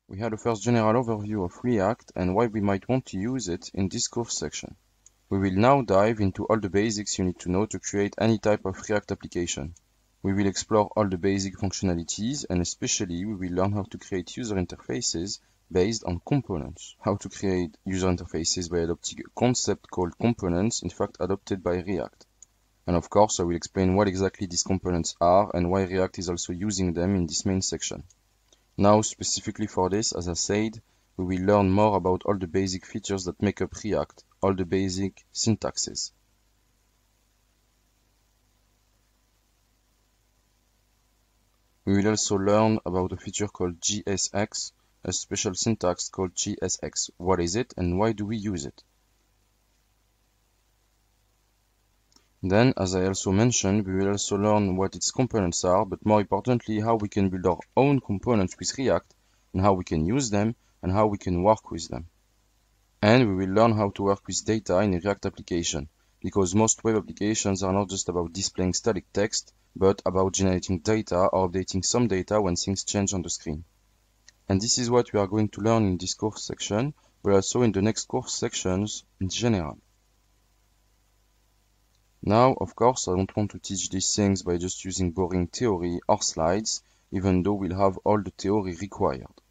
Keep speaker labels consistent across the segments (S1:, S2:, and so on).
S1: We had a first general overview of React and why we might want to use it in this course section. We will now dive into all the basics you need to know to create any type of React application. We will explore all the basic functionalities, and especially we will learn how to create user interfaces based on components. How to create user interfaces by adopting a concept called components, in fact adopted by React. And of course, I will explain what exactly these components are and why React is also using them in this main section. Now, specifically for this, as I said, we will learn more about all the basic features that make up React, all the basic syntaxes. We will also learn about a feature called JSX, a special syntax called JSX. What is it and why do we use it? Then, as I also mentioned, we will also learn what its components are, but more importantly, how we can build our own components with React, and how we can use them, and how we can work with them. And we will learn how to work with data in a React application, because most web applications are not just about displaying static text, but about generating data or updating some data when things change on the screen. And this is what we are going to learn in this course section, but also in the next course sections in general. Now, of course, I don't want to teach these things by just using boring theory or slides, even though we'll have all the theory required.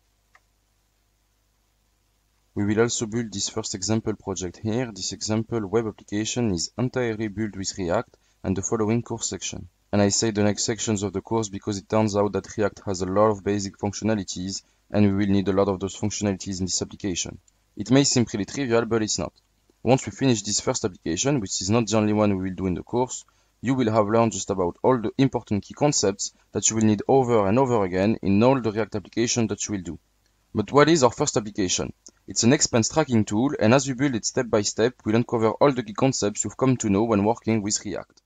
S1: We will also build this first example project here. This example web application is entirely built with React and the following course section. And I say the next sections of the course because it turns out that React has a lot of basic functionalities and we will need a lot of those functionalities in this application. It may seem pretty trivial, but it's not. Once we finish this first application, which is not the only one we will do in the course, you will have learned just about all the important key concepts that you will need over and over again in all the React applications that you will do. But what is our first application? It's an expense tracking tool, and as we build it step by step, we'll uncover all the key concepts you've come to know when working with React.